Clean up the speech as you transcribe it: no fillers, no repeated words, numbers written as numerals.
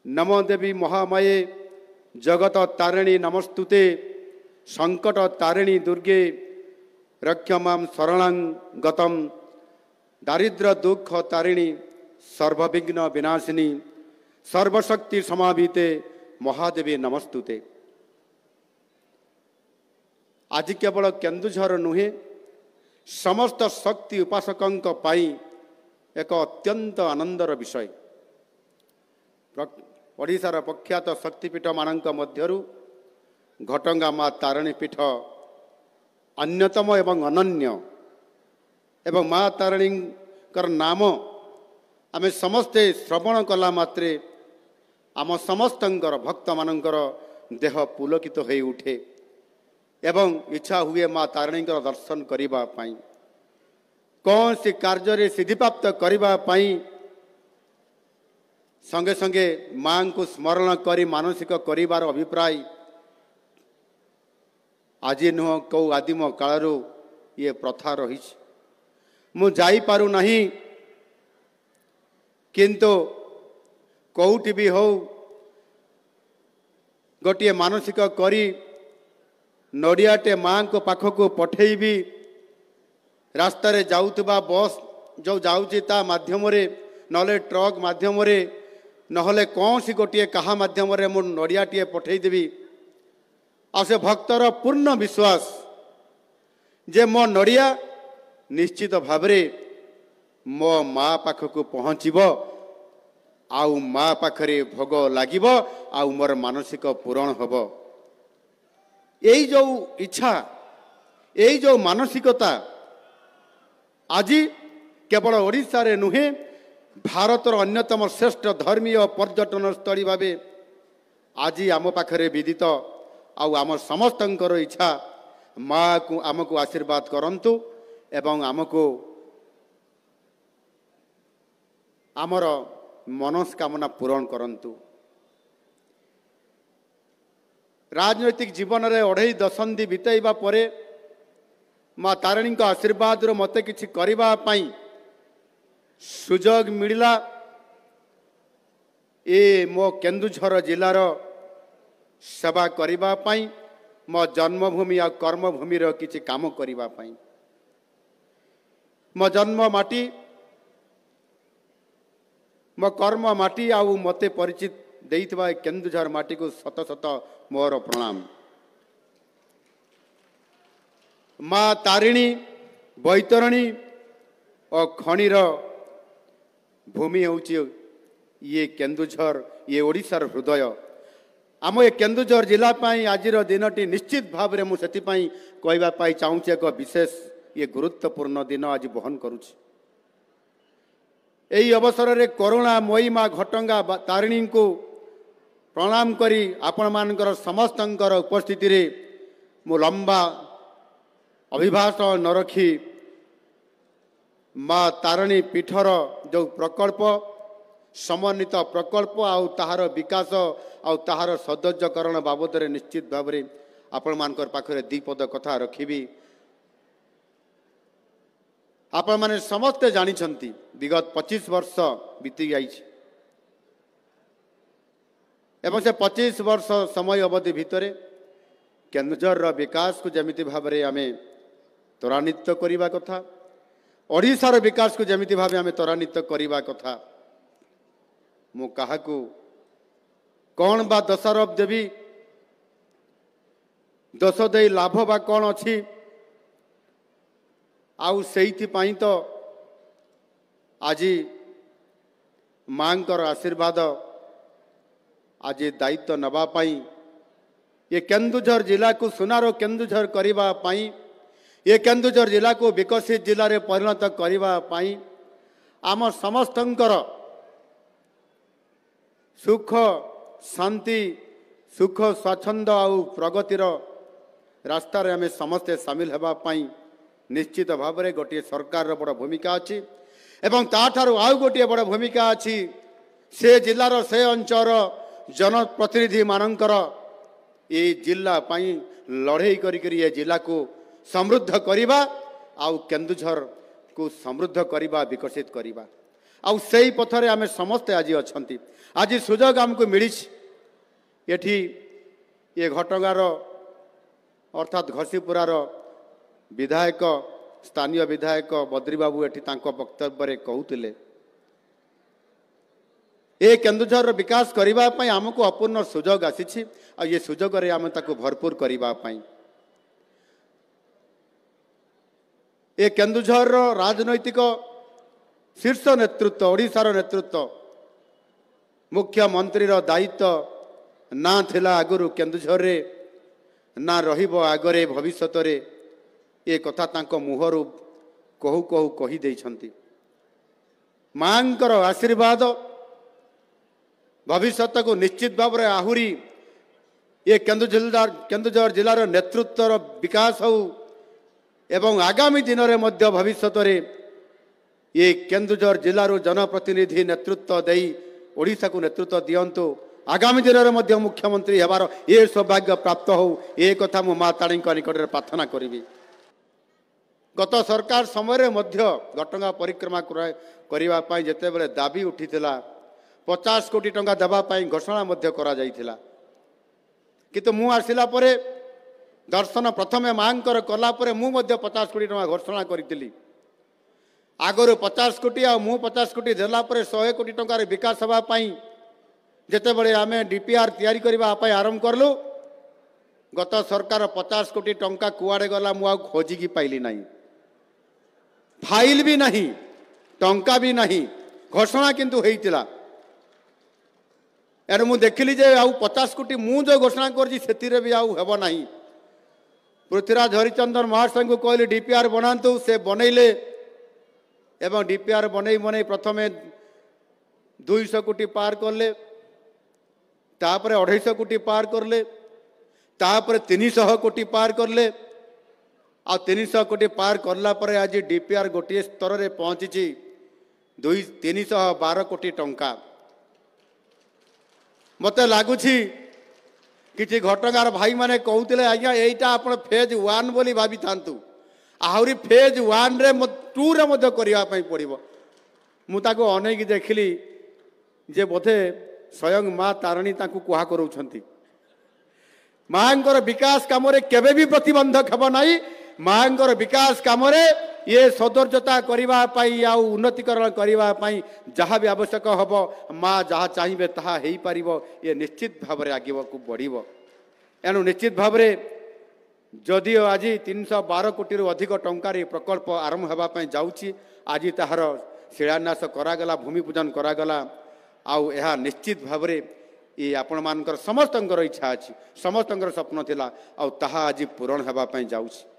नमो देवी महामाये जगत तारिणी नमस्तुते संकट तारिणी दुर्गे रक्षमां शरणां गतम दारिद्र दुख तारिणी सर्वविघ्न विनाशिनी सर्वशक्ति समाभिते महादेवी नमस्तुते। आज केवल केन्दुझर नुहे समस्त शक्ति उपासकों पाई एक अत्यंत आनंदर विषय। ओडिशार प्रख्यात शक्तिपीठ मानक मध्यरु घटंगा माँ तारिणी पीठ अन्यतम एवं अनन्य एवं माँ तारिणी नाम आमे समस्ते श्रवण कला मात्रे आम समस्तंकर भक्त मानकर देह पुलकित हो उठे एवं इच्छा हुए माँ तारिणी दर्शन करिबा पाई कौन सी कार्य सिद्धि प्राप्त करिबा पाई संगे संगे माँ को स्मरण करी मानसिक करिबार अभिप्राय आज नुह कौ आदिम कालरू ये प्रथा रही मु जाई पारू नहीं किंतु कौटी भी हो गोटे मानसिक करी नड़ियाटे माँ को पाखक पठेबी रास्ता रे जाउतबा बस जो जाउची ता माध्यम रे नले ट्रक माध्यम रे नहले कौन सी गोटे कहा माध्यम रे मु नड़ियाटे पठेदेवी आ से भक्तर पूर्ण विश्वास जे मो नड़िया निश्चित भावरे मो माँ पाखक पहुँचब आउ माँ पाखरे भोग लागिब आउ मोर मानसिक पूरण हब। यही जो इच्छा यही जो मानसिकता आज केवल ओडिशा रे नुहे भारतर अन्यतम श्रेष्ठ धर्मीय पर्यटन स्थली भावे आज आम पाखरे विदित आउ आम समस्तंकर इच्छा माँ को आमको आशीर्वाद करंतु एवं आमको आमर मनस्कामना पूरण करंतु। राजनैतिक जीवन रे 2.5 दशंधि बिताइबा परे माँ तारिणी आशीर्वाद मते किछि करिबा पाई सुजोग मिलिला। ए मो केन्दुझर जिलार सेवा करिबा पाई मो जन्मभूमि आ कर्मभूमि रो किछि काम करिबा पाई मो जन्म माटी मो कर्म माटी आउ मते परिचित देइतबा केन्दुझर माटी को शत शत मोर प्रणाम। माँ तारिणी बैतरणी और खणीर भूमि होउची ये केन्दुझर ये ओडिशार हृदय आम ए केन्दुझर जिला पाई आजिर दिनटी निश्चित भाव में मुझे कहवा पाई चाहूँगी एक विशेष ये गुरुत्वपूर्ण दिन आज बहन करुछि। यही अवसर में करुणामयी माँ घटंगा तारिणी को प्रणाम करी आपण मानकर समस्तंकर उपस्थिति रे मु लंबा अभिभाषण न रखी माँ तारिणी पीठर जो प्रकल्प समन्वित प्रकल्प आउ ताहार विकास आउ ताहार सौंदर्यकरण बाबद रे निश्चित भाव में आपण मानकर पाखरे दीपद कथा रखिबी। आपण माने समस्ते जानिछंती विगत 25 वर्ष बीती जाइछि एवं से 25 वर्ष समय अवधि भितरे केन्दुझर विकास को जमिति भाव में आमे त्वरान्वित करिबा कथा ओडिशार विकास को जमिति भाव आमे त्वरान्वित करिबा कथा मु काहाकू कौन बा दोषारोप देवी दोष दे लाभ बा कौन अच्छी आउ सेइथि पाई तो आज मांकर आशीर्वाद आज दायित्व नबा पाई ये केन्दुझर जिला को सुनारो केन्दुझर करिबा पाई ये केन्दुझर जिला को विकसित जिले में परिणत करिबा पाई आम समस्तंकर सुख शांति सुख स्वाच्छंद आउ प्रगतिर रास्ता रे आमे समस्ते सामिल हेबा पाई निश्चित भाव में गोटे सरकार बड़ भूमिका अच्छी एवं ताठारु आउ गोटे बड़ भूमिका अच्छी से जिलार से अंचल जनप्रतिनिधि मानकर ये जिला पाई लड़े करी ये जिला को समृद्ध करिबा आउ केन्दुझर को समृद्ध करिबा विकसित करिबा आउ सेई पथरे आमे समस्ते आज अछंती आज सुजोग हमको मिली एठी ये घटगार अर्थात घसीपुरार विधायक स्थानीय विधायक बद्री बाबू एठी तांको वक्तव्य कहूतिले ए केन्दुझर विकास करिबा पई हमको अपूर्ण सुजोग आसीछि आ ये सुजोग रे हम ताको भरपूर करिबा पई ए केन्दुझर राजनैतिक शीर्ष नेतृत्व ओडिशार नेतृत्व मुख्यमंत्री दायित्व ना थिला आगुरु केन्दुझर रे ना रहिबो आगरे भविष्यत रे ए कथा तांको मुहरु कहू कहू कही देइछंती मांकर आशीर्वाद भविष्यत को निश्चित भाव में आहुरी ये केन्दुझर जिलार नेतृत्वर विकास हो एवं आगामी दिन में मध्य भविष्यत रे ये केन्दुझर जिलार जनप्रतिनिधि नेतृत्व दे ओडिशा को नेतृत्व दियंतु आगामी दिन में मध्य मुख्यमंत्री हेबार ये सौभाग्य प्राप्त हो ये कथा मु माँ ताणी निकट में प्रार्थना करी गत सरकार समय मध्य घटगां परिक्रमा करने जिते बड़े दाबी उठी 50 कोटी टंका देवाई घोषणा मध्य करा जाइथिला किंतु मु आसिला परे दर्शन प्रथमे मांकर कला परे मु मध्य 50 कोटी टंका घोषणा करी आगरू 50 कोटी आ मु 50 कोटी देला परे 100 कोटी टंका रे विकास हवा पाई जेते बळे आमे डीपीआर तयारी करबा पाई आरंभ करलु गत सरकार 50 कोटी टंका कुआडे गला मु आ खोजी की पाइली नाही फाइल भी नहीं टंका भी नहीं घोषणा किंतु हेइतिला एनु मु देखिली जे आउ 50 कोटी मु जो घोषणा करछि सेतिरे भी आउ हेबो नाही पृथ्वीराज हरिचंदन महाशय को कहली डीपीआर बनातु से बनैले एवं डीपीआर बनई बनई प्रथमे 200 कोटी पार करले तापरे 250 कोटी पार करले तापरे 300 कोटी पार करले आ 300 कोटी पार करला परे आज डीपीआर गोटे स्तर रे पहुंची 312 कोटी टंका मते लागुछि किछि घटगार भाई माने कहउतिले आज्ञा एटा आपण फेज 1 बोली भाबी थांतु आहुरी फेज 1 रे 2 रे मध्य करिया पई पड़िबो मु ताको अनेक देखिली जे बोधे स्वयं माँ तारणी ताकू कुहा करूछंती मांकर विकास काम रे केबे भी प्रतिबंधक हेबो नाही मांकर विकास काम रे ये सौंदर्यता करबा पाई आ उन्नतिकरण करबा पाई जहाँ भी आवश्यक हबो माँ जहाँ चाहिए ताहा हेई पारिबो ये निश्चित भाव रे आगे को बढ़िबो एनु निश्चित भाव रे जदि आज 312 कोटी रु अधिक टंकार प्रकल्प आरंभ होगा जाऊँगी आज ताहार शिलान्यास करागला भूमि पूजन करागला आउ यह निश्चित भाव रे ये आपण मानकर समस्तंकर इच्छा अच्छी समस्तंकर स्वप्न थिला आउ ताहा आज पूरण होगा जाऊँगी।